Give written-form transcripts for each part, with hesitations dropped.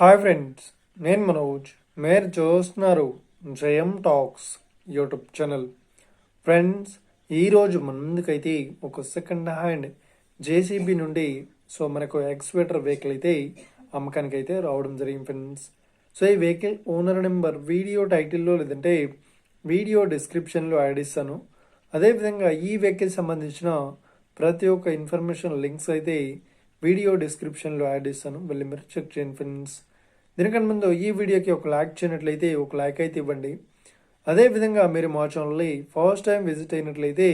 Hi friends, నేను మనోజ్. మీరు చూస్తున్నారు జయం టాక్స్ యూట్యూబ్ ఛానల్. ఫ్రెండ్స్, ఈరోజు మన ముందుకైతే ఒక సెకండ్ హ్యాండ్ జేసీబీ నుండి మనకు ఎక్స్వేటర్ వెహికల్ అయితే అమ్మకానికి అయితే రావడం జరిగింది ఫ్రెండ్స్. ఈ వెహికల్ ఓనర్ నెంబర్ వీడియో టైటిల్లో లేదంటే వీడియో డిస్క్రిప్షన్లో యాడ్ ఇస్తాను. అదేవిధంగా ఈ వెహికల్ సంబంధించిన ప్రతి ఒక్క ఇన్ఫర్మేషన్ లింక్స్ అయితే వీడియో డిస్క్రిప్షన్లో యాడ్ ఇస్తాను, వెళ్ళి మీరు చెక్ చేయండి ఫ్రెండ్స్. దీనికన్నా ముందు ఈ వీడియోకి ఒక లైక్ చేయనట్లయితే ఒక లైక్ అయితే ఇవ్వండి. అదేవిధంగా మీరు మా ఛానల్ని ఫస్ట్ టైం విజిట్ అయినట్లయితే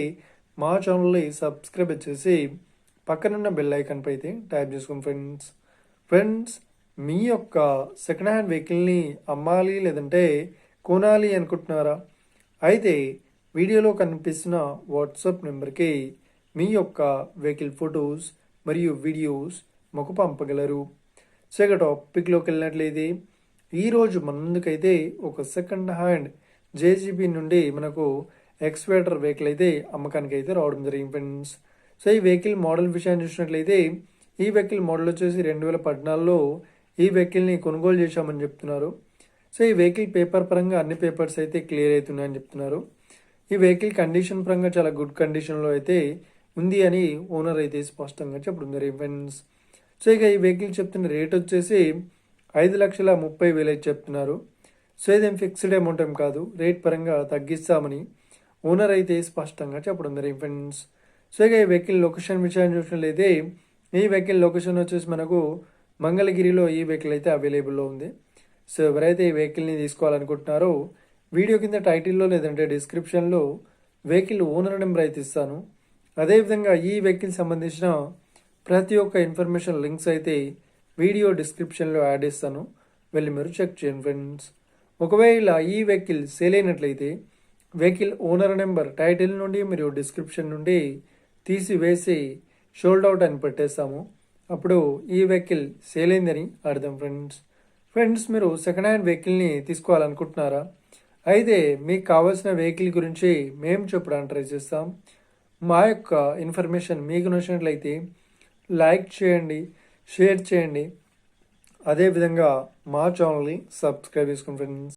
మా ఛానల్ని సబ్స్క్రైబ్ చేసి పక్కనున్న బెల్ ఐకాన్పై అయితే ట్యాప్ చేసుకోండి ఫ్రెండ్స్. ఫ్రెండ్స్, మీ యొక్క సెకండ్ హ్యాండ్ వెహికల్ని అమ్మాలి లేదంటే కొనాలి అనుకుంటున్నారా? అయితే వీడియోలో కనిపిస్తున్న వాట్సాప్ నెంబర్కి మీ యొక్క వెహికల్ ఫొటోస్ మరియు వీడియోస్ మాకు పంపగలరు. ఇక టాపిక్లోకి వెళ్ళినట్లయితే ఈరోజు మన ముందుకైతే ఒక సెకండ్ హ్యాండ్ జేసీబీ నుండి మనకు ఎక్స్వేటర్ వెహికల్ అయితే అమ్మకానికి అయితే రావడం జరిగింది ఫ్రెండ్స్. ఈ వెహికల్ మోడల్ విషయాన్ని చూసినట్లయితే ఈ వెహికల్ మోడల్ వచ్చేసి 2014లో ఈ వెహికల్ని కొనుగోలు చేశామని చెప్తున్నారు. ఈ వెహికల్ పేపర్ పరంగా అన్ని పేపర్స్ అయితే క్లియర్ అవుతున్నాయని చెప్తున్నారు. ఈ వెహికల్ కండిషన్ పరంగా చాలా గుడ్ కండిషన్లో అయితే ఉంది అని ఓనర్ అయితే స్పష్టంగా చెప్పడం జరిగింది ఫ్రెండ్స్. ఇక ఈ వెహికల్ చెప్తున్న రేట్ వచ్చేసి 5,30,000 అయితే చెప్తున్నారు. ఇదేం ఫిక్స్డ్ అమౌంట్ ఏం కాదు, రేట్ పరంగా తగ్గిస్తామని ఓనర్ అయితే స్పష్టంగా చెప్పడం జరిగింది ఫ్రెండ్స్. ఇక ఈ వెహికల్ లొకేషన్ విషయాన్ని చూసినట్లయితే ఈ వెహికల్ లొకేషన్ వచ్చేసి మనకు మంగళగిరిలో ఈ వెహికల్ అయితే అవైలబుల్లో ఉంది. ఎవరైతే ఈ వెహికల్ని తీసుకోవాలనుకుంటున్నారో వీడియో కింద టైటిల్లో లేదంటే డిస్క్రిప్షన్లో వెహికల్ ఓనర్ నెంబర్ అయితే ఇస్తాను. అదేవిధంగా ఈ వెహికల్ సంబంధించిన ప్రతి ఒక్క ఇన్ఫర్మేషన్ లింక్స్ అయితే వీడియో డిస్క్రిప్షన్లో యాడ్ ఇస్తాను, వెళ్ళి మీరు చెక్ చేయండి ఫ్రెండ్స్. ఒకవేళ ఈ వెహికల్ సేల్ అయినట్లయితే వెహికల్ ఓనర్ నెంబర్ టైటిల్ నుండి మరియు డిస్క్రిప్షన్ నుండి తీసివేసి షోల్డ్ అవుట్ అని పెట్టేస్తాము. అప్పుడు ఈ వెహికల్ సేల్ అయిందని అర్థం ఫ్రెండ్స్, మీరు సెకండ్ హ్యాండ్ వెహికల్ని తీసుకోవాలనుకుంటున్నారా? అయితే మీకు కావాల్సిన వెహికల్ గురించి మేము చెప్పడానికి ట్రై చేస్తాం. మా యొక్క ఇన్ఫర్మేషన్ మీకు నచ్చినట్లయితే లైక్ చేయండి, షేర్ చేయండి. అదేవిధంగా మా ఛానల్ని సబ్స్క్రైబ్ చేసుకోండి ఫ్రెండ్స్.